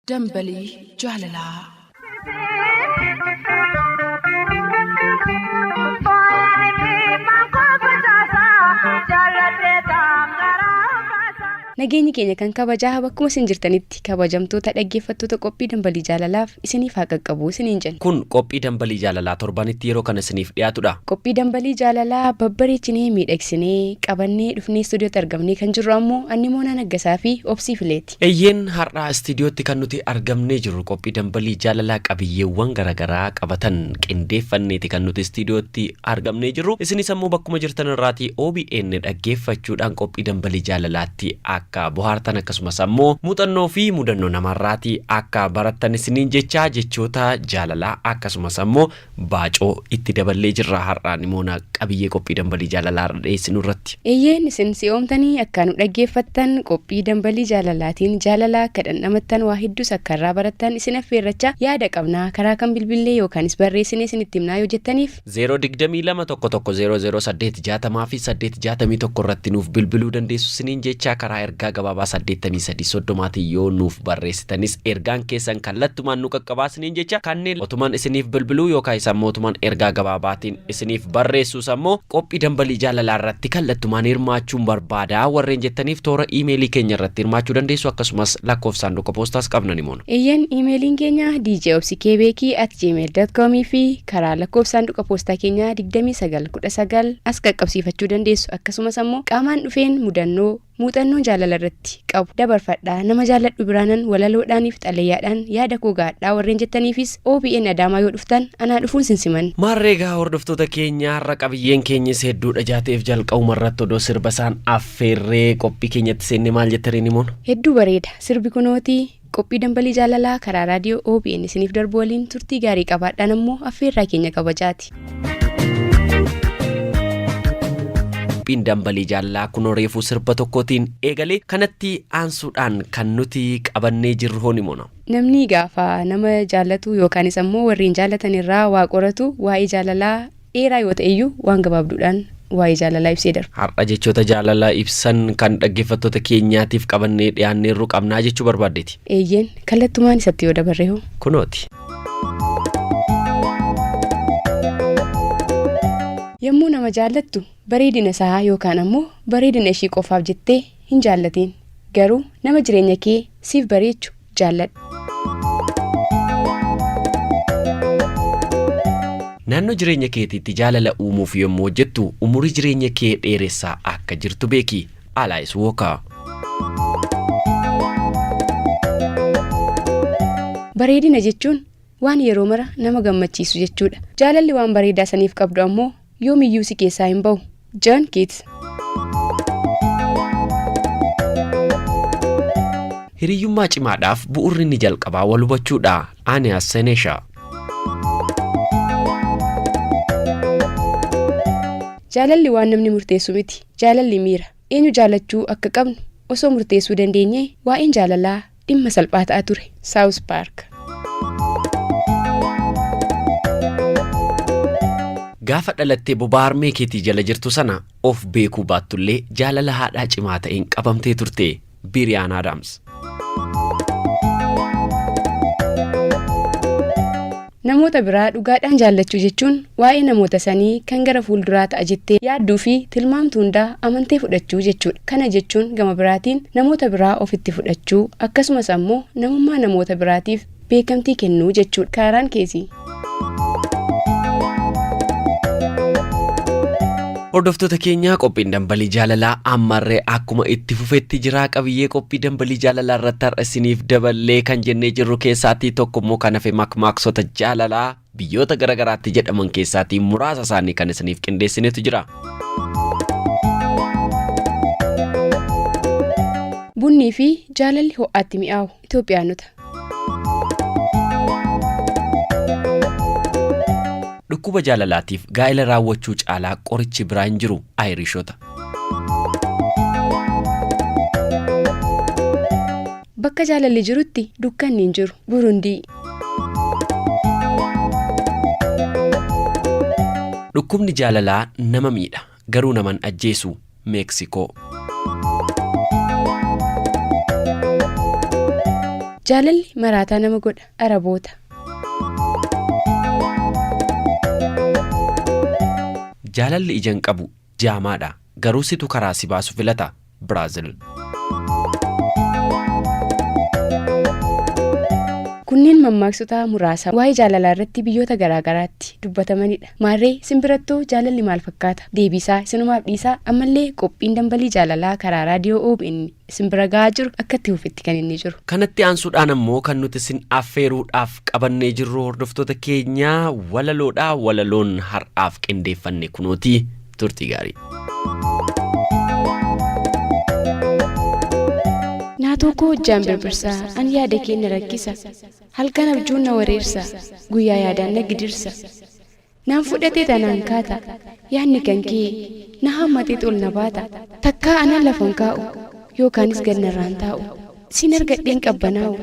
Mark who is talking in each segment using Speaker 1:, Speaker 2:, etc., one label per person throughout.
Speaker 1: Dambalii Jaalalaa.
Speaker 2: Nageenyi keenya kan kabajaa bakkuma isin jirtanitti kabajamtoota dhaggeeffattoota qophii dambalii jaalalaaf isiniif haa qaqqabu isiniin jenna.
Speaker 3: Kun qophii dambalii jaalalaa torbanitti yeroo kana isiniif dhiyaatudha.
Speaker 2: Qophii dambalii jaalalaa babbareechinee miidhagsinee qabannee dhufnee istuudiyootti argamnee kan jirru ammoo Annimoonaa Naggasaa fi Obsii Fileeti.
Speaker 3: Eeyyeen har'aa istuudiyootti kan nuti argamnee jirru qophii dambalii jaalalaa qabiyyeewwan garaagaraa qabatan qindeeffanneeti kan nuti istuudiyootti argamnee jirru. Isinis ammoo bakkuma jirtan irraatii OBN dhaggeeffachuudhaan qophii dambalii jaalalaatti akka bohaartan akkasumas ammoo muuxannoo fi mudannoo namarraatii akka barattan isiniin jechoota jaalalaa akkasumas ammoo baacoo itti daballee jirra har'aa Annimoonaa qabiyyee qophii dambalii jaalalaa dhiyeessinu irratti.
Speaker 2: Eeyyeen isin si'oomtanii akka nu dhaggeeffattan qophii dambalii jaalalaatiin jaalalaa akka dhandhamattan waa hedduus akka irraa barattan isin affeerrachaa yaada qabnaa karaa kan bilbillee yookaanis barreessinee isinitti himnaa yoo jettaniif
Speaker 3: 022 fi 861 irratti nuuf bilbiluu dandeessu isiniin jechaa karaa ergaa gabaabaa 8330 yoo nuuf barreessitanis ergaan keessan kallattumaan nu qaqqabaa isiniin jecha kanneen otumaan isiniif bilbiluu yookaan mootumaan ergaa gabaabaatiin isiniif barreessuus ammoo qophii dambalii jaalalaa irratti kallattumaan hirmaachuun barbaadaa warreen jettaniif toora iimeelii keenya irratti hirmaachuu dandeessu akkasumas lakkoofsa saanduqa poostaas qabna Annimoonaa.
Speaker 2: Eeyyeen iimeeliin keenya djobsikebeki@gmail.com fi karaa lakkoofsa saanduqa poostaa keenya 2919 as qaqqabsiifachuu dandeessu akkasumas ammoo qaamaan dhufeen mudannoo muuxannoo jaalala irratti qabu dabarfadhaa nama jaaladhu biraanan walaloodhaaniif xalayyaadhaan yaada koo gaadhaa warreen jettaniifis OBN Adaamaa yoo dhuftan anaa dhufuun sinsiman.
Speaker 3: Maarreegaa hordoftoota keenya har'a qabiyyeen keenyas hedduudha jaateef jalqabuma irratti odoo sirba isaan affeerree qophii keenyatti seenne maal jettanii Annimoonaa?
Speaker 2: Hedduu bareeda sirbi kunooti qophii dambalii jaalalaa karaa raadiyoo OBN isiniif darbu waliin turtii gaarii qabaadhaan ammoo affeerraa keenya kabajaati. Qophiin dambalii jaalalaa kun reefuu sirba tokkootiin eegalee kanatti aansuudhaan kan nuti qabannee jirru Annimoonaa. Namni gaafa nama jaallatu yookaanis ammoo warreen jaallatan irraa waa qoratu waa'ee jaalalaa dheeraa yoo ta'eyyuu waan gabaabduudhaan waa'ee jaalalaa ibsee darba.
Speaker 3: Har'a jechoota jaalalaa ibsan kan dhaggeeffattoota keenyaatiif qabannee dhiyaanneerru qabnaa jechuu barbaaddeeti.
Speaker 2: Eeyyeen kallattumaan isatti yoo dabarre hoo.
Speaker 3: Kunooti.
Speaker 2: Yommuu nama jaallattu bareedina isaa yookaan ammoo bareedina ishii qofaaf jettee hin jaallatiin garuu nama jireenya kee siif bareechu jaalladhu.
Speaker 3: Naannoo jireenya keetiitti jaalala uumuuf yommuu hojjettu umurii jireenya kee dheeressaa akka jirtu beeki. Alaayis Wookaa.
Speaker 2: Bareedina jechuun waan yeroo mara nama gammachiisu jechuudha. Jaalalli waan bareedaa saniif qabdu ammoo yoomiyyuu si keessaa hin bahu. John Keats.
Speaker 3: Hiriyyummaa cimaadhaaf bu'uurri inni jalqabaa wal hubachuudha. Aniyaas Seneeshaa.
Speaker 2: Jaalalli waan namni murteessu miti. Jaalalli miira. Eenyu jaalachuu akka qabnu osoo murteessuu dandeenye waa'een jaalalaa dhimma salphaa ta'a ture. South Park.
Speaker 3: Gaafa dhalattee bobaarmee keetii jala jirtu sana of beekuu baattullee jaalala haadhaa cimaa ta'een qabamtee turte. Biriyaan Aadaams.
Speaker 2: Namoota biraa dhugaadhaan jaallachuu jechuun waa'ee namoota sanii kan gara fuulduraa ta'a jettee yaadduu fi tilmaamtuu hundaa amantee fudhachuu jechuudha. Kana jechuun gama biraatiin namoota biraa ofitti fudhachuu akkasumas ammoo namummaa namoota biraatiif beekamtii kennuu jechuudha. Kaaraan keesii.
Speaker 3: Hordoftoota keenya qophiin dambalii jaalalaa ammarree akkuma itti fufetti jira qabiyyee qophii dambalii jaalalaa irratti har'a isiniif daballee kan jennee jirru keessaatii tokko immoo kan hafe makmaaksota jaalalaa biyyoota garagaraatti jedhaman keessaatii muraasa isaanii kan isiniif qindeessinetu jira.
Speaker 2: Bunnii fi jaalalli ho'aatti mi'aawu Itoophiyaanota.
Speaker 3: Dhukkuba jaalalaatiif gaa'ela raawwachuu caalaa qorichi biraa hin jiru Ayirishoota.
Speaker 2: Bakka jaalalli jirutti dukkanni hin jiru Burundii.
Speaker 3: Dhukkubni jaalalaa nama miidha garuu naman ajjeesu Meeksikoo.
Speaker 4: Jaalalli maraataa nama godha araboota.
Speaker 3: Jaalalli ijaan qabu jaamaadha. Garuu situ karaa si baasu filata. Biraazil.
Speaker 4: Kunneen mammaaksota muraasa waa'ee jaalalaa irratti biyyoota garaagaraatti dubbatamanidha. Maarree simbirattoo jaalalli maal fakkaata? Deebisaa isinumaaf dhiisaa ammallee qophiin dambalii jaalalaa karaa raadiyoo OBN simbira gahaa jiru akkatti hufitti kan inni jiru.
Speaker 3: Kanatti aansuudhaan ammoo kan nuti isin affeeruudhaaf qabannee jirru hordoftoota keenyaa walaloodhaa. Walaloon har'aaf qindeeffanne kunooti turtii gaarii.
Speaker 4: Naatoo hojjaan birbirsaa an yaada keenya rakkisa halkan abjuun na wareersa guyyaa yaadaan na gidirsa naan fudhatee tanaan kaata yaadni kan kee na hammatee tol na baata takkaa anaan lafan kaa'u yookaanis gad narraan taa'u sin argadheen qabbanaa'u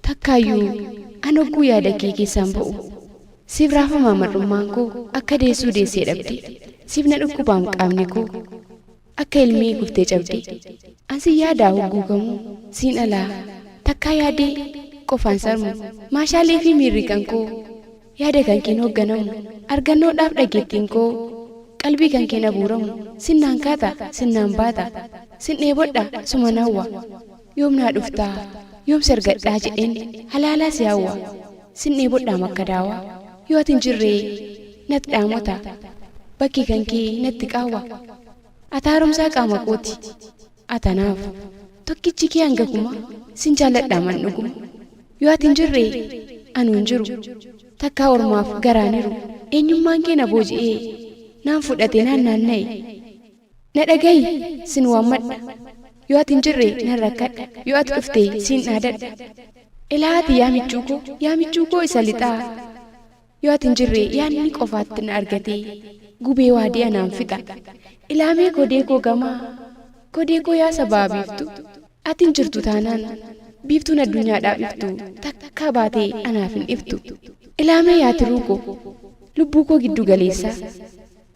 Speaker 4: takkaayyuu an hogguu yaada kee keessaan ba'u siif raafamaa mar'ummaan koo akka deessuu deessee dhabde siif na dhukkubaam qaamni koo akka ilmii guftee cabde ansi yaadaa hogguu gamu siin alaa takkaa yaadee qofaan sarmu maashaalee fi miirri kan koo yaada kan keen hoogganamu argannoodhaaf dhageettiin koo qalbii kan keen abuuramu sinnaan kaata sinnaan baata sin dheebodha suma nawwa yoom naa dhuftaa yoom sargadhaa jedheen halaalaa si hawwa sin dheebodhaa makka daawaa yoo ati hin jirree natti dhaamota bakki kan kee natti qaawwa ataarumsaa qaama kooti atanaaf tokkichi kee hangakuma sin jaalladhaa man dhuguma yoo ati hin jirree anu hin jiru takkaa ormaaf garaaniru eenyummaan kee na booji'ee naan fudhatee naan naanna'e na dhagayi sin waammadha yoo ati hin jirree nan rakkadha yoo ati dhuftee sin dhaadadha ilaa ati yaamichuu koo isa lixaa yoo ati hin jirree yaadni qofaatti na argatee gubee waadee anaan fixa ilaamee kodee koo gamaa kodee koo yaa sabaa biiftu ati hin jirtu taanaan biiftuun addunyaadhaaf iftu takka baatee anaaf hin iftu ilaamee yaa tiruu koo lubbuu koo giddu galeessa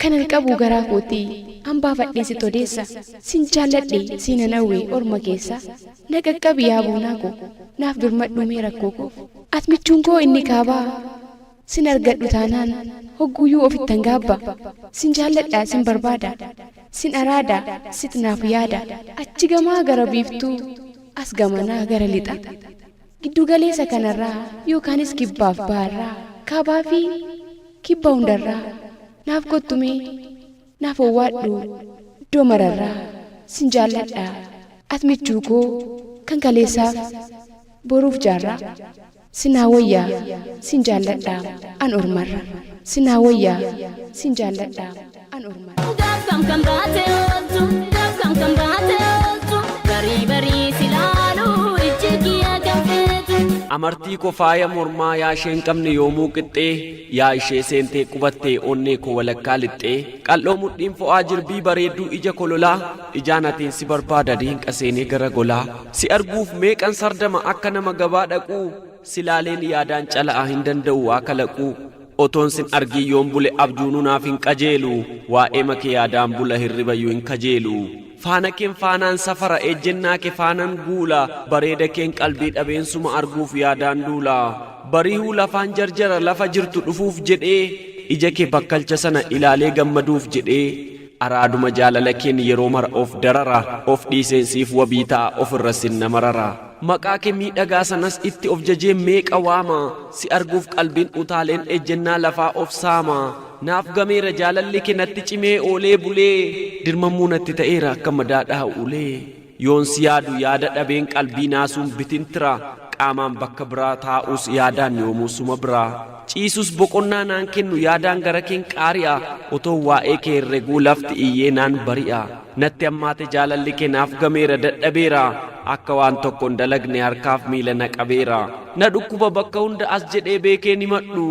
Speaker 4: kanan qabu garaa kootii hambaa fadheessi todeessa sin jaalladhe siina nawwee orma keessa na qaqqabi yaa buunaa koo naaf birmadhumee rakkoo koo ati michuun koo inni kaabaa sin argadhu taanaan hogguyyuu ofittan gaabba sin jaalladhaa sin barbaada sin araada sit naaf yaada achi gamaa gara biiftuu as gamanaa gara lixa giddu galeessa kanarraa yookaanis kibbaaf baarraa kaabaa fi kibba hundarraa naaf kottumee naaf owwaadhu iddoo mararraa sin jaalladhaa ati michuu koo kan kaleessaaf boruuf jaarraa sinaa wayyaa sin jaalladhaa an ormarra sinaa wayyaa sin jaalladhaa an ormarra. Kam baate ooltu kam baate ooltu barii silaaluu ijji kiyya kan feetu.
Speaker 3: Amartii koo faaya mormaa yaa isheen qabne yoomuu qixxee yaa ishee seentee qubattee onnee koo walakkaa lixxee qal'oo mudhiin fo'aa jirbii bareedduu ija kololaa ijaan atiin si barbaada diinqa seenee gara golaa si arguuf meeqan sardama akka nama gabaa dhaquu silaaleen yaadaan cala'aa hin danda'u waa kalaquu otoon sin argii yoon bule abjuunu naaf hin qajeelu waa'ee makee yaadaan bula hirribayyuu hin kajeelu faana keen faanaan safara ejjennaa kee faanaan guula bareeda keen qalbii dhabeensuma arguuf yaadaan duula bariihuu lafaan jarjara lafa jirtu dhufuuf jedhee ija kee bakkalcha sana ilaalee gammaduuf jedhee araaduma jaalala keen yeroo mara of darara of dhiiseensiif wabii ta'a ofirra sinna marara maqaa kee miidhagaa sanas itti of jajee meeqa waama si arguuf qalbiin utaaleen ejjennaa lafaa of saama naaf gameera jaalalli kee natti cimee oolee bulee dirmamuu natti ta'eera akka madaadhaa ulee yoon si yaadu yaada dhabeen qalbii naasuun bitintira qaamaan bakka biraa taa'us yaadaan yoomuu suma biraa ciisus boqonnaa naan kennu yaadaan gara keen qaari'a otoo waa'ee kee herreguu lafti iyyee naan bari'a natti ammaate jaalalli kee naaf gameera dadhabeera akka waan tokko hin dalagne harkaaf miila na qabeera na dhukkuba bakka hunda as jedhee beekee ni madhu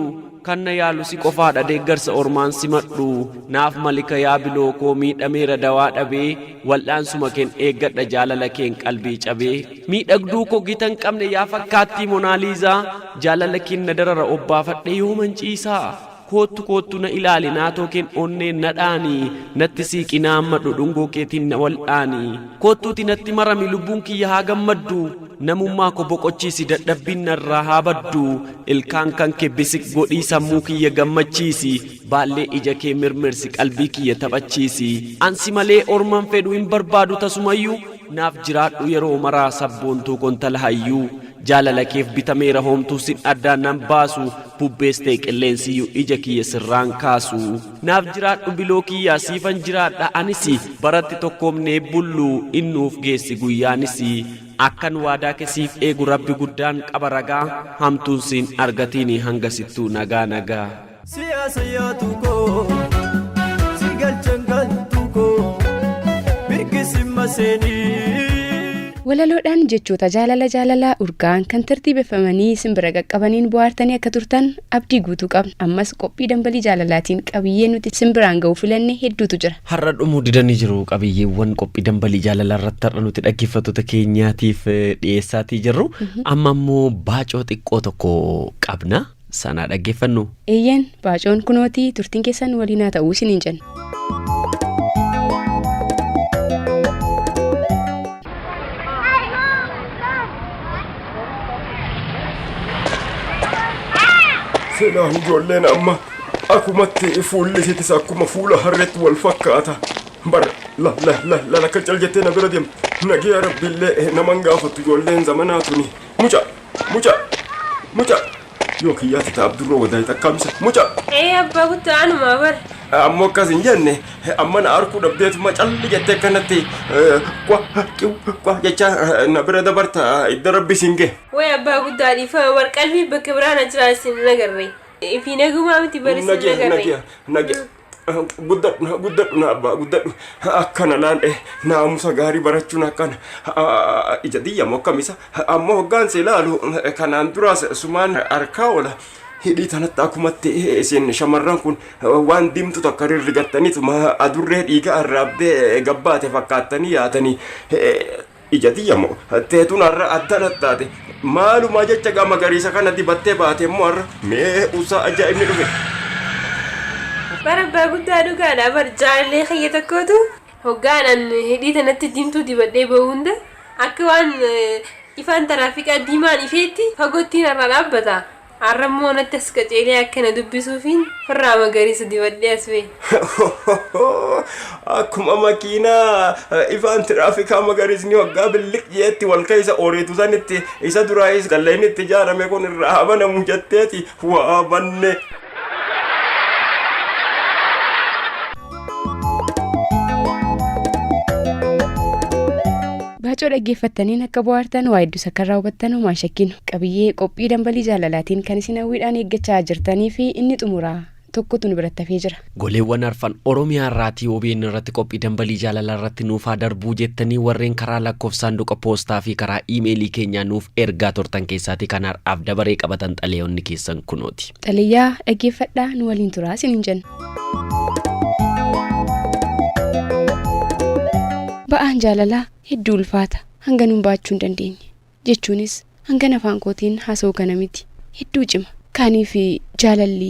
Speaker 3: kan na yaalu si qofaadha deeggarsa ormaan si madhu naaf malika yaa biloo koo miidhameera dawaa dhabee wal'aansuma keen eeggadha jaalala keen qalbii cabee miidhagduu koo gitan qabne yaa fakkaattii monaaliizaa jaalala keen na darara obbaafadhe yooman ciisaa kootu kootu na ilaali naatoo keen onneen nadhaani natti siiqinaa amma dhudhungoo keetiin na wal'aani kootuuti natti marami lubbuun kiyya haa gammaddu namummaa ko boqochiisi dadhabbiin narraa haa baddu ilkaan kan kee bisik godhii sammuu kiyya gammachiisi baallee ija kee mirmirsi qalbii kiyya taphachiisi ansi malee orman fedhu hin barbaadu tasumayyuu naaf jiraadhu yeroo maraa sabboontuu kontala hayyuu jaalala keef bitameera hoomtuu sin addaan nan baasu bubbeestee qilleensiyyuu ija kiyya sirraan kaasu naaf jiraadhu biloo kiyyaa siifan jiraadha anisi baratti tokkoomnee bullu innuuf geessi guyyaanisi akkan waadaa kesiif eegu rabbi guddaan qaba ragaa hamtuun sin argatiini hanga sittuu nagaa nagaa
Speaker 5: siyaasa yaatu koo si galchan galtu koo birkisimma seenii.
Speaker 4: Walaloodhaan jechoota jaalalaa urgaan kan tartiibeffamanii simbira qaqqabaniin bohaartanii akka turtan abdii guutuu qabna. Ammas qophii dambalii jaalalaatiin qabiyyee nuti simbiraan ga'u filanne hedduutu jira.
Speaker 3: Har'a dhumuu didanii jiru qabiyyeewwan qophii dambalii jaalalaa irratti har'a nuti dhaggeeffattoota keenyaatiif dhiyeessaatii jirru. Amma immoo baacoo xiqqoo tokko qabna. Sana dhaggeeffannu.
Speaker 4: Eeyyeen baacoon kunooti turtiin keessan waliin haa ta'uu isiniin jenna.
Speaker 6: Selaan ijoolleen amma akkumatti fuullisiitis akkuma fuula harreetti wal fakkaata. Bar la kan cal jettee na bira deemtu. Nagee rabbiillee naman gaafattu ijoolleen zamanaa tuni. Muca. Yoo kiyyaatti taabdurroo wadaayit akkaamisa. Muca.
Speaker 7: Abbaa guddaa anumaa bar.
Speaker 6: Ammoo akkas hin jenne amma na harkuu dhabdeetuma calli jettee kanatti kwa jecha na bira dabarta idda rabbi siin gee.
Speaker 7: Way abbaa guddaa dhiifama war qalbii bakka biraan ajiraasin nagarre. Ifi nagumaa miti barisin nagarre.
Speaker 6: Nagee. Guddadhu na abbaa guddadhu akkana laalee naamusa gaarii barachuun akkana ija diyyamoo akkamisa ammoo hoggaansa ilaalu kanaan duraas sumaan harkaa oola. Hidhii tanatti akkumatti isin shamarran kun waan diimtu takka rirrigattaniituma adurree dhiiga arraabdee gabbaate fakkaattanii yaatanii ija diyyamoo teetuun har'a adda lattaate maalumaa jecha gama gariisa kana dibattee baate immoo har'a mee usaa ajaa'ibni dhufe.
Speaker 7: Barabbaa guddaa dhugaadha bar jaalallee kiyya tokkootu hoggaanan hidhii tanatti diimtuu dibadhee bahu hunda akka waan ifaan taraafiqaa diimaan ifeetti fagottiin har'a dhaabbata. Arrammoo natti as qaceelee akkana dubbisuufiin firraa magariisa dibadhee as ba'e.
Speaker 6: Akkuma makiinaa ifaan tiraafikaa magariisni waggaa billiq jeetti wal keessa ooreetu sanitti isa duraayis galleen itti ijaarame kun irraa habanamu jetteeti waa banne.
Speaker 4: Baacoo dhaggeeffattaniin akka bohaartan waa hedduu sakkarraa hubattan homaa shakkinu. Qabiyyee qophii dambalii jaalalaatiin kan isin hawwiidhaan eeggachaa jirtanii fi inni xumuraa tokkotu nu biratti hafee jira.
Speaker 3: Goleewwan arfan Oromiyaa irraatii OBN irratti qophii dambalii jaalalaa irratti nuuf haa darbuu jettanii warreen karaa lakkoofsaanduqa poostaa fi karaa iimeelii keenyaa nuuf ergaa turtan keessaatii kan har'aaf dabaree qabatan xalayoonni keessan kunooti.
Speaker 4: Xalayaa dhaggeeffadhaa nu waliin turaa isiniin jenna. Ba'aan jaalalaa hedduu ulfaata hanga nuun baachuu hin dandeenye jechuunis hanga afaan kootiin haasa'uu kana miti hedduu cima. Kaanii fi jaalalli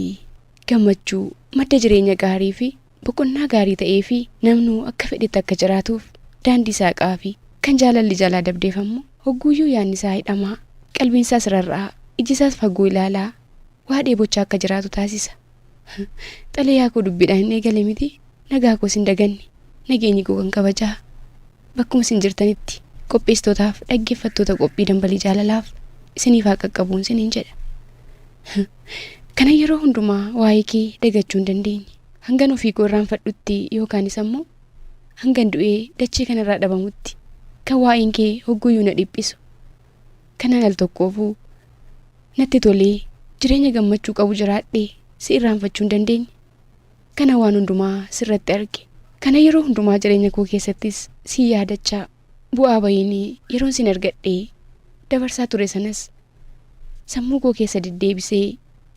Speaker 4: gammachuu madda jireenya gaarii fi boqonnaa gaarii ta'ee fi namnuu akka fedhetti akka jiraatuuf daandii saaqaa fi kan jaalalli jalaa dabdeeffamu hogguuyyuu yaadni isaa hidhamaa qalbiin isaas rarra'aa iji isaas fagoo ilaalaa waa dheebochaa akka jiraatu taasisa. Xalayaa koo dubbiidhaan hin eegale miti nagaa koos hin daganne nageenyi koo kan kabajaa. Bakkuma isin jirtanitti qopheessitootaaf dhaggeeffattoota qophii dambalii jaalalaaf isiniif haa qaqqabuun isiniin jedha. Kana yeroo hundumaa waa'ee kee dagachuu hin dandeenye. Hangan ofii koo irraanfadhutti yookaanis ammoo hangan du'ee dachee kanarraa dhabamutti kan waa'een kee hogguuyyuu na dhiphisu. Kanaan al tokkoofuu natti tolee jireenya gammachuu qabu jiraadhee si irraanfachuu hin dandeenye. Kana waan hundumaa sirratti arge. Kana yeroo hundumaa jireenya koo keessattis si yaadachaa bu'aa bayinii yeroon sin argadhee dabarsaa ture sanas sammuu koo keessa deddeebisee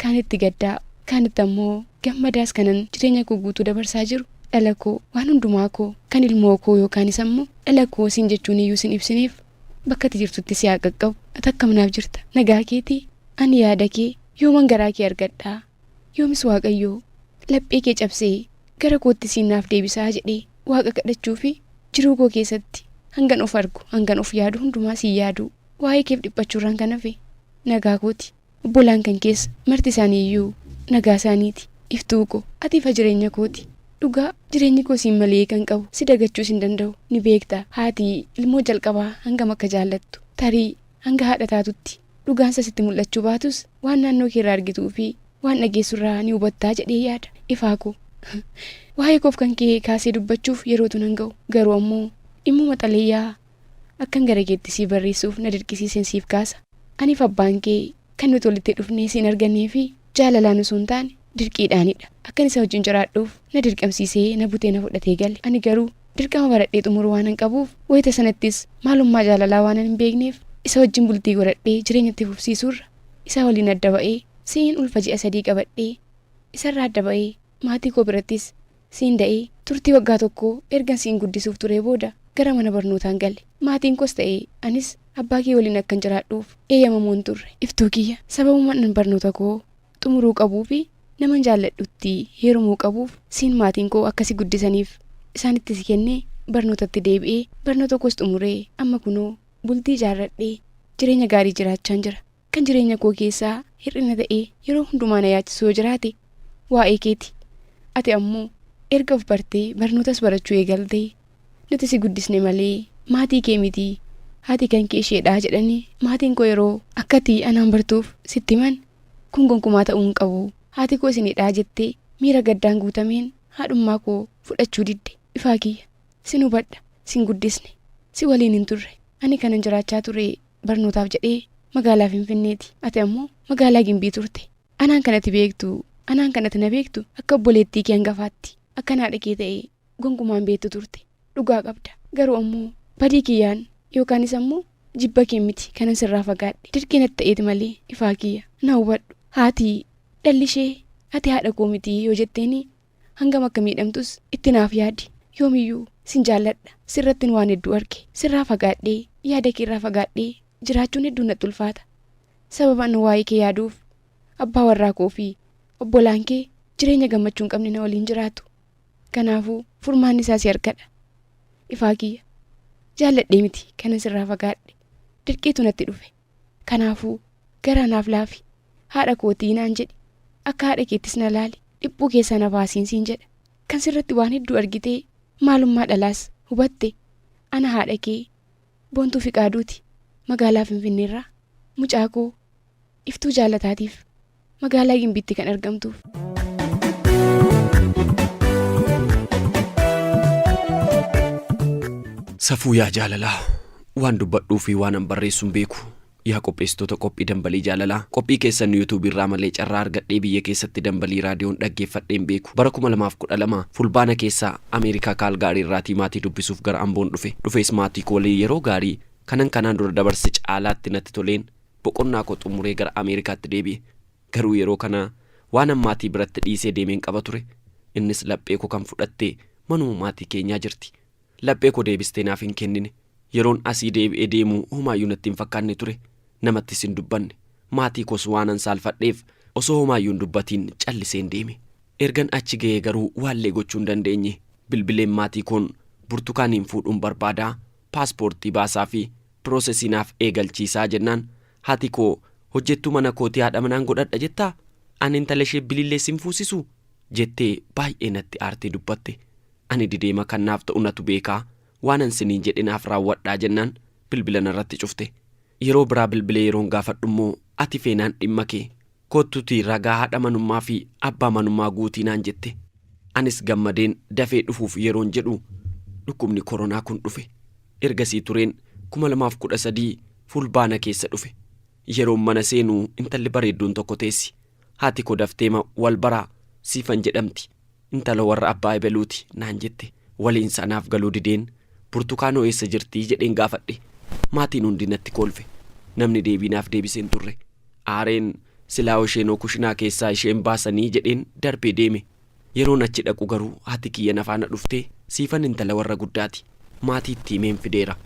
Speaker 4: kaan itti gaddaa kaan itti ammoo gammadaas kanan jireenya koo guutuu dabarsaa jiru dhala koo waan hundumaa koo kan ilmoo koo yookaanis ammoo dhala koo siin jechuun iyyuu sin ibsineef bakka ati jirtutti si haa qaqqabu. Ati akkam naaf jirta nagaa keetii ani yaada kee yooman garaa kee argadhaa yoomis Waaqayyoo laphee kee cabsee gara kootti siinaaf deebisaa jedhee Waaqa kadhachuu fi jiruu koo keessatti hangan of argu hangan of yaadu hundumaa si yaadu waa'ee keef dhiphachuurraan kan hafe nagaa kooti obbolaan kan keessa marti isaanii iyyuu nagaa isaaniiti iftuu koo ati ifa jireenya kooti dhugaa jireenyi koo siin malee kan qabu si dagachuus hin danda'u ni beektaa haati ilmoo jalqabaa hangam akka jaallattu tarii hanga haadha taatutti dhugaan sitti mul'achuu baatus waan naannoo keerraa argituu fi waan dhageessurraa ni hubattaa jedhee yaada ifaa koo waa'ee koof kan kee kaasee dubbachuuf yerootu nan ga'u garuu ammoo dhimma maxaleeyyaa akkan gara keetti si barreessuuf na dirqisiiseen siif kaasa aniif abbaan kee kan nuti walitti dhufnee siin argannee fi jaalalaan osoo hin taane dirqiidhaanidha akkan isa wajjin jiraadhuuf na dirqamsiisee na butee na fudhatee gale ani garuu dirqama baradhee xumuruu waan hin qabuuf wayita sanattis maalummaa jaalalaa waan hin beekneef isa wajjin bultii godhadhee jireenyatti fufsiisuurra isa waliin adda ba'ee siin ulfa ji'a 3 qabadhee isarraa adda ba'ee maatii koo birattis siin da'ee turtii waggaa tokko ergan siin guddisuuf ture booda gara mana barnootaan galle maatiin koos ta'ee anis abbaa kee waliin akkan jiraadhuuf eeyyamamuun turre iftuu kiyya sababumaan barnoota koo xumuruu qabuu fi naman jaalladhutti heerumuu qabuuf siin maatiin koo akkasi guddisaniif isaanitti si kennee barnootatti deebi'ee barnoota koos xumuree amma kunoo bultii jaarradhee jireenya gaarii jiraachaan jira kan jireenya koo keessaa hir'ina ta'ee yeroo hundumaa na yaachisuu jiraate waa'ee keeti ati ammoo erga of bartee barnootas barachuu eegaltee nuti si guddisne malee maatii kee miti haati kan kee isheedhaa jedhanii maatiin koo yeroo akkati anaan bartuuf sitti himan kun gonkumaa ta'uu hin qabu haati koo isinidhaa jettee miira gaddaan guutameen haadhummaa koo fudhachuu didde ifaa kiyya sin hubadha sin guddisne si waliin hin turre ani kanan jiraachaa ture barnootaaf jedhee magaalaa Finfinneeti ati ammoo magaalaa Gimbii turte anaan kanatti na beektu akka obboleettii kee hangafaatti akka haadha kee ta'ee gonkumaan beektu turte dhugaa qabda garuu ammoo badii kiyyaan yookaanis ammoo jibba kee miti kanan sirraa fagaadhe dirqii natti ta'eeti malee ifaa kiyya na hubadhu haati dhallishee ati haadha koo miti yoo jetteeni hangam akka miidhamtus itti naaf yaadi yoomiyyuu sin jaalladha sirrattiin waan hedduu arge sirraa fagaadhee yaada kee irraa fagaadhee jiraachuun hedduun natti ulfaata sababaan waa'ee kee yaaduuf abbaa warraa koo fi obbolaan kee jireenya gammachuu hin qabne na waliin jiraatu kanaafuu furmaanni isaa si harkadha ifaa kiyya jaalladhee miti kanan sirraa fagaadhe dirqiitu natti dhufe kanaafuu garaa naaf laafi haadha kootii naan jedhi akka haadha keettis na laali dhiphuu keessa na baasiin siin jedha kan sirratti waan hedduu argitee maalummaa dhalaas hubatte ana haadha kee boontuu fi qaaduuti magaalaa Finfinneerraa mucaa koo iftuu jaalataatiif magaalaa Gimbiitti kan argamtuuf.
Speaker 3: Safuu yaa jaalalaa waan dubbadhuu fi waan barreessuun beeku yaa qopheessitoota qophii dambalii jaalalaa qophii keessan YouTube irraa malee carraa argadhee biyya keessatti dambalii raadiyoon dhaggeeffadheen beeku bara 2012 fulbaana keessaa Ameerikaa Kaalgaarii irraatii maatii dubbisuuf gara Amboon dhufees maatii koo waliin yeroo gaarii kanaan dura dabarse caalaatti natti toleen boqonnaa koo xumuree gara Ameerikaatti deebi'e garuu yeroo kana waan maatii biratti dhiisee deemeen qaba ture innis laphee koo kan fudhattee manuma maatii keenyaa jirti laphee koo deebistee naaf hin kennine yeroon asii deebi'ee deemu homaayyuu natti hin fakkaanne ture namattis hin dubbanne maatii koos waanan saalfadheef osoo homaayyuu hin dubbatiin calliseen deeme ergan achi ga'ee garuu waallee gochuu hin dandeenye bilbileen maatii koon burtukaaniin fuudhuun barbaadaa paaspoortii baasaa fi piroosesiinaaf eegalchiisaa jennaan haati koo hojjettuu mana kootii haadha manaan godhadha jettaa ani intala ishee bilillee sin fuusisu jettee baay'ee natti aartee dubbatte ani dideema kannaaf ta'u natu beekaa waanan siniin jedhinaaf raawwadhaa jennaan bilbila narratti cufte yeroo biraa bilbilee yeroon gaafadhummoo ati feenaan dhimma kee kottutii ragaa haadha manummaa fi abbaa manummaa guutiinaan jette anis gammadeen dafee dhufuuf yeroon jedhu dhukkubni koronaa kun dhufe ergasii tureen 2013 fulbaana keessa dhufe yeroon mana seenuu intalli bareedduun tokko teessi haati koo dafteema wal baraa siifan jedhamti intala warra abbaa ebeluuti naan jette waliin sanaaf galuu dideen burtukaanoo eessa jirtii jedheen gaafadhe maatiin hundi natti kolfe namni deebiinaaf deebiseen turre aareen silaa isheenoo kushinaa keessaa isheen baasanii jedheen darbee deeme yeroon achi dhaqu garuu haati kiyya nafaana dhuftee siifan intala warra guddaati maatiitti himeen fideera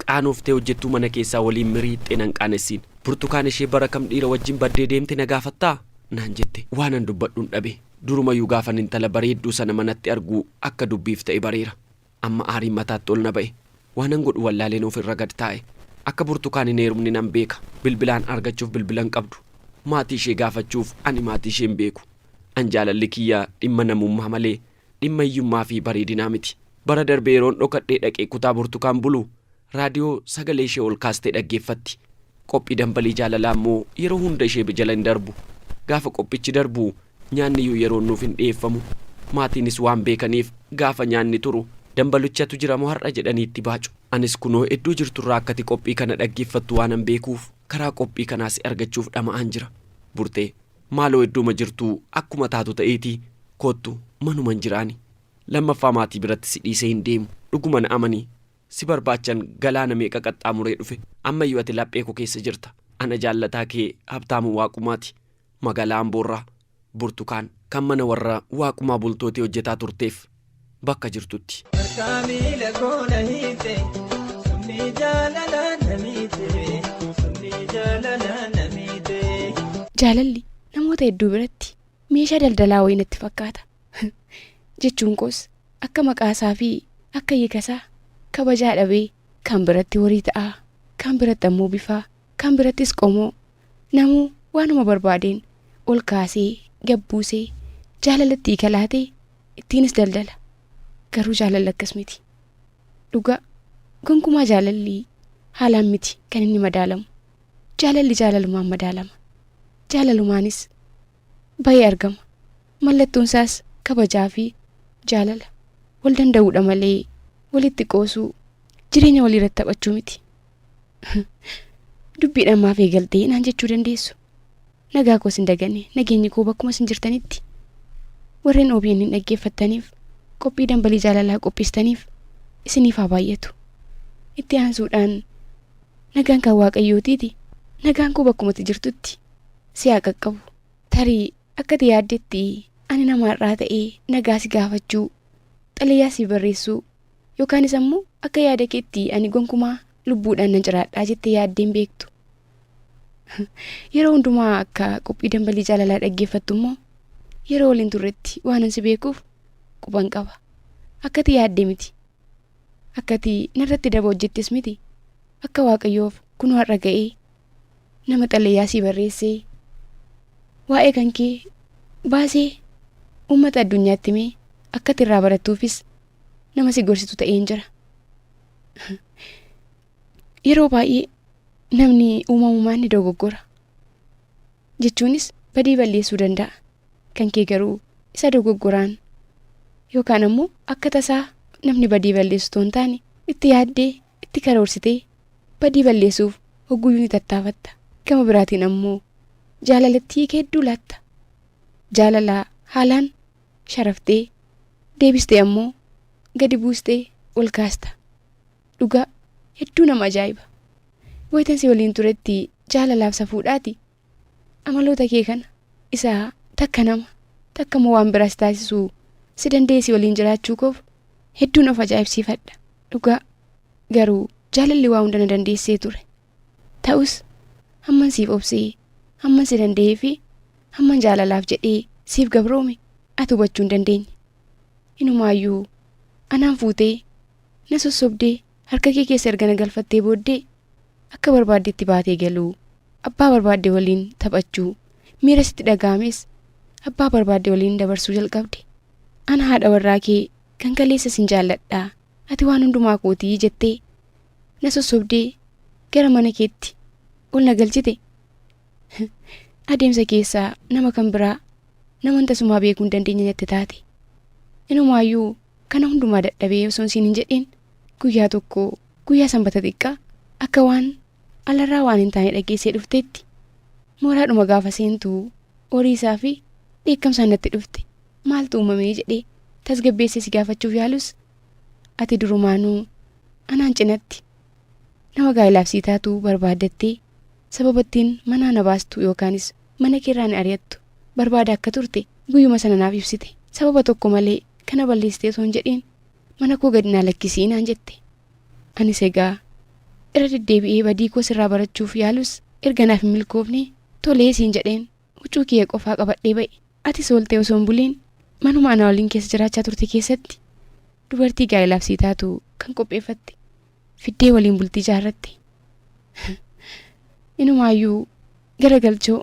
Speaker 3: qaanooftee hojjettuu mana keessaa waliin miriixxee nan qaanessiin burtukaan ishee bara kam dhiira wajjin baddee deemte na gaafattaa naan jette. Waanan dubbadhuun dhabe. Durumayyuu gaafan intala bareedduu sana manatti arguu akka dubbiif ta'e bareera. Amma aariin mataatti ol na ba'e. Waanan godhu wallaaleen ofirra gad taa'e. Akka burtukaan hin heerumne nan beeka. Bilbilaan argachuuf bilbilan qabdu. Maatii ishee gaafachuuf ani maatii ishee hin beeku. An jaalalli kiyyaa dhimma namummaa malee dhimma hiyyummaa fi bareedinaa miti. Bara darbee yeroon dhokadhee dhaqee kutaa burtukaan bulu raadiyoo sagalee ishee ol kaastee dhaggeeffatti. Qophii dambalii jaalalaa immoo yeroo hunda ishee jala hin darbu. Gaafa qophichi darbu nyaanni iyyuu yeroo nuuf hin dhiyeeffamu. Maatiinis waan beekaniif gaafa nyaanni turu dambalichatu jira moo har'a jedhanii itti baacu. Anis kunoo iddoo jirturraa akkati qophii kana dhaggeeffattu waanan beekuuf karaa qophii kanaas argachuuf dhama'aan jira. Burtee maaloo iddooma jirtuu akkuma taatu ta'eetii kottu manuman jiraani. Lammaffaa maatii biratti si dhiisee hin deemu. Dhuguma na amanii si barbaachan galaana meeqa qaxxaamuree dhufe. Ammayyuu ati laphee koo keessa jirta. Ana jaallataa kee Habtaamuu Waaqumaati. Magaalaa Amboorraa burtukaan kan mana warra Waaqumaa bultootii hojjetaa turteef bakka jirtutti.
Speaker 4: Jaalalli namoota hedduu biratti meeshaa daldalaa wayii natti fakkaata. Jechuun koos akka maqaasaa fi akka hiikasaa kabajaa dhabee kan biratti horii ta'aa, kan biratti ammoo bifaa, kan birattis qomoo namuu waanuma barbaadeen ol kaasee gabbuusee jaalalatti hiikalaatee ittiinis daldala. Garuu jaalalli akkas miti. Dhugaa gonkumaa jaalalli haalaan miti kan inni madaalamu. Jaalalli jaalalumaan madaalama. Jaalalumaanis baay'ee argama. Mallattoon isaas kabajaa fi jaalala. Wal danda'uudha malee walitti qoosuu jireenya waliirratti taphachuu miti. Dubbiidhaan maaf eegaltee naan jechuu dandeessu. Nagaa koos hin daganne nageenyi koo bakkuma isin jirtanitti. Warreen OBN hin dhaggeeffattaniif qophii dambalii jaalalaa qopheessitaniif isiniif haa baay'atu. Itti aansuudhaan nagaan kan Waaqayyootiiti. Nagaan koo bakkumatti jirtutti si haa qaqqabu. Tarii akka ati yaaddetti ani nama har'aa ta'ee nagaa si gaafachuu xalayaa si barreessuu yookaanis ammoo akka yaada keetti ani gonkumaa lubbuudhaan nan jiraadhaa jettee yaaddeen beektu. Yeroo hundumaa akka qophii dambalii jaalalaa dhaggeeffattu immoo yeroo waliin turretti waanan si beekuuf quban qaba. Akka ati yaaddee miti. Akka ati narratti daba hojjettis miti. Akka Waaqayyoof kunoo har'a ga'ee nama xalayaa si barreessee waa'ee kan kee baasee uummata addunyaatti mee akka ati irraa barattuufis nama si gorsitu ta'een jira. Yeroo baay'ee namni uumamumaan ni dogoggora. Jechuunis badii balleessuu danda'a. Kan kee garuu isa dogoggoraan yookaan ammoo akka tasaa namni badii balleessu toon taane itti yaaddee itti karoorsitee badii balleessuuf hogguyyuu ni tattaafatta. Gama biraatiin ammoo jaalalatti hedduu laatta. Jaalalaa haalaan sharaftee deebistee ammoo gadi buustee ol kaasta. Dhugaa hedduu nama ajaa'iba. Wayitansi waliin turetti jaalalaaf safuudhaati. Amaloota kee kana isaa takka nama takka moo waan biraas taasisuu si dandeessi waliin jiraachuu koof hedduun of ajaa'ibsiifadha. Dhugaa garuu jaalalli waa hunda na dandeessee ture. Ta'us hamman siif obsee hamman si danda'ee fi hamman jaalalaaf jedhee siif gabroome ati hubachuu hin dandeenye. Inumaayyuu anaan fuutee na sossobdee harka kee keessa erga na galfattee booddee akka barbaaddeetti baatee galuu abbaa barbaadde waliin taphachuu miira sitti dhagaames abbaa barbaadde waliin dabarsuu jalqabde. Ana haadha warraa kee kan kaleessa sin jaalladhaa ati waan hundumaa kootii jettee na sossobdee gara mana keetti ol na galchite. Adeemsa keessaa nama kan biraa nama tasumaa beekuu hin dandeenye natti taate. Inumaayyuu kana hundumaa dadhabee osoo siin hin jedhin guyyaa tokko guyyaa sanbata xiqqaa akka waan alarraa waan hin taane dhageessee dhufteetti mooraadhuma gaafa seentuu horii isaa fi dheekkamsaan natti dhufte. Maaltu uumamee jedhee tasgabbeessee si gaafachuuf yaalus ati durumaanuu anaan cinatti nama gaa'ilaaf sii taatuu barbaaddattee sababattiin manaa na baastu yookaanis mana keerraa ni ari'attu barbaada akka turte guyyuma sana naaf ibsite. Sababa tokko malee kana balleessitee osoo hin jedhiin mana koo gadi naa lakkisii naan jette. Anis egaa irra deddeebi'ee badii koo sirraa barachuuf yaalus erga naaf hin milkoofne tolee siin jedheen huccuu kee qofaa qabadhee ba'e. Ati sooltee osoo hin buliin manuma ana waliin keessa jiraachaa turte keessatti dubartii gaa'elaaf sii taatu kan qopheeffatte fiddee waliin bultii jaarratte. Inumaayyuu garagalchoo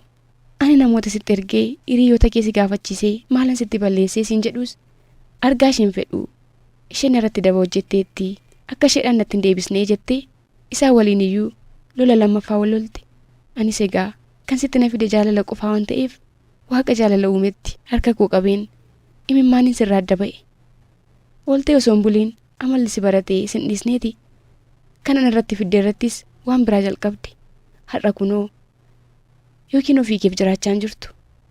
Speaker 4: ani namoota sitti ergee hiriyoota kee si gaafachiisee maalan sitti balleessee siin jedhus argaa isheen fedhu isheen irratti daba hojjetteetti akka isheedhaan natti hin deebisnee jettee isaa waliin iyyuu lola lammaffaa wal lolte. Anis egaa kan sitti na fide jaalala qofaa waan ta'eef waaqa jaalala uumetti harka koo qabeen imimmaaniin sirraa adda ba'e. Ooltee osoo hin buliin amalli si baratee sin dhiisneeti. Kanan irratti fidde irrattis waan biraa jalqabde. Har'a kunoo yookiin ofii keef jiraachaan jirtu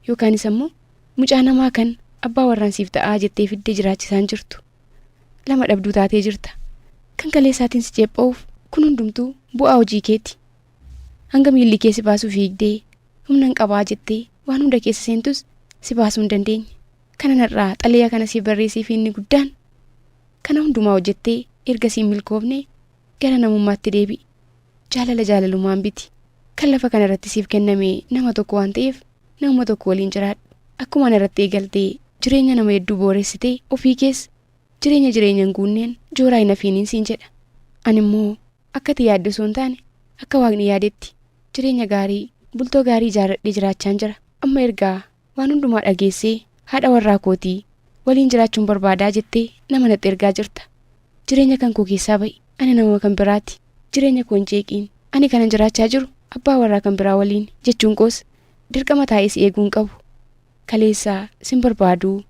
Speaker 4: yookaanis ammoo mucaa namaa kan abbaa warraan siif ta'aa jettee fiddee jiraachisaan jirtu. Lama dhabduu taatee jirta. Kan kaleessaatiin si ceepha'uuf kun hundumtuu bu'aa hojii keeti. Hanga miilli kee si baasuu fiigdee humna hin qabaa jettee waan hunda keessa seentus si baasuu hin dandeenye. Kanarraa xalayaa kana siif barreessee fi inni guddaan kana hundumaa hojjettee erga siin milkoofne gara namummaatti deebi'i. Jaalala jaalalumaan biti. Kan lafa kanarratti siif kenname nama tokko waan ta'eef nama tokko waliin jiraadhu. Akkuma irratti eegaltee jireenya nama hedduu booressitee ofii keessa jireenya hin guunneen jooraa hin hafiiniin siin jedha. Ani immoo akka ati yaadde osoo hin taane akka waaqni yaadetti jireenya gaarii bultoo gaarii ijaarradhee jiraachaan jira. Amma ergaa waan hundumaa dhageessee haadha warraa kootii waliin jiraachuun barbaadaa jettee nama natti ergaa jirta. Jireenya kan koo keessaa ba'i. Ani nama kan biraati. Jireenya koo hin jeeqiin. Ani kanan jiraachaa jiru abbaa warraa kan biraa waliin jechuun koos dirqama taa'ee si eeguun qabu. Kaleessaa sin barbaaduu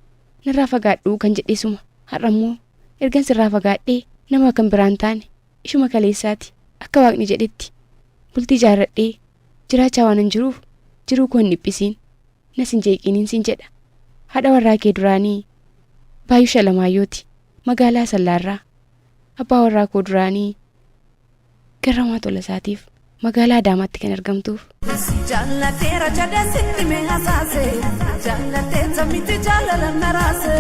Speaker 4: narraa fagaadhuu kan jedheesuma. Har'a immoo ergan sirraa fagaadhee nama kan biraan taane ishuma kaleessaati. Akka waaqni jedhetti bultii jaarradhee jiraachaa waan hin jiruuf jiruu koo hin dhiphisiin nas hin jeeqiiniin siin jedha. Haadha warraa kee duraanii Baay'uu Shalamaayooti magaalaa Sallaarraa. Abbaa warraa koo duraanii Garramaa Tolasaatiif magaalaa Adaamaatti kan argamtuuf.
Speaker 8: Jaallateera jedhee sitti mee hasaase jaallatee samitti jaalala naraase.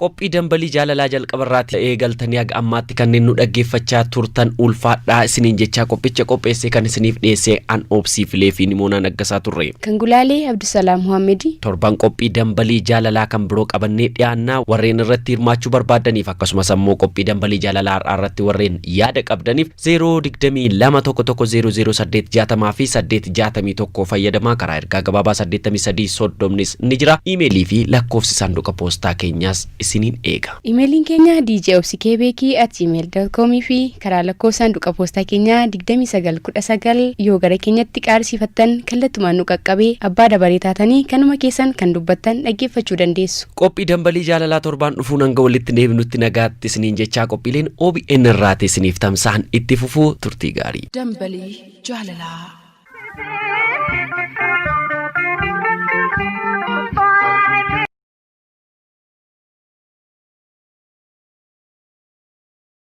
Speaker 3: Qophii dambalii jaalalaa jalqabarraatti eegaltanii haga ammaatti kanneen nu dhaggeeffachaa turtan ulfaadhaa isiniin jechaa qophicha qopheessee kan isiniif dhiyeessee an obsii filee fi nimoonaa naggasaa turre.
Speaker 4: Kan gulaalee Abdusalaam Muhammedi.
Speaker 3: Torban qophii dambalii jaalalaa kan biroo qabannee dhiyaannaa warreen irratti hirmaachuu barbaadaniif akkasumas ammoo qophii dambalii jaalalaa irratti warreen yaada qabdaniif 02211008660 fi 861 fayyadamaa karaa ergaa gabaabaa 8330 ni jira. Iimeelii fi lakkoofsi saanduqa poostaa keenyaas isiniin eega.
Speaker 4: Imeeliin keenya djobsikebeki@gmail.com fi karaa lakkoofsa saanduqa poostaa keenyaa 2919 yoo gara keenyatti qaarsiifattan kallattumaan nu qaqqabee abbaa dabaree taatanii kanuma keessan kan dubbattan dhaggeeffachuu dandeessu.
Speaker 3: Qophii dambalii jaalalaa torbaan dhufuun hanga walitti deebinutti nagaatti isiniin jechaa qophiileen OBN irraa isiniif tamsa'an itti fufuu turtii gaarii.
Speaker 1: Dambalii jaalalaa.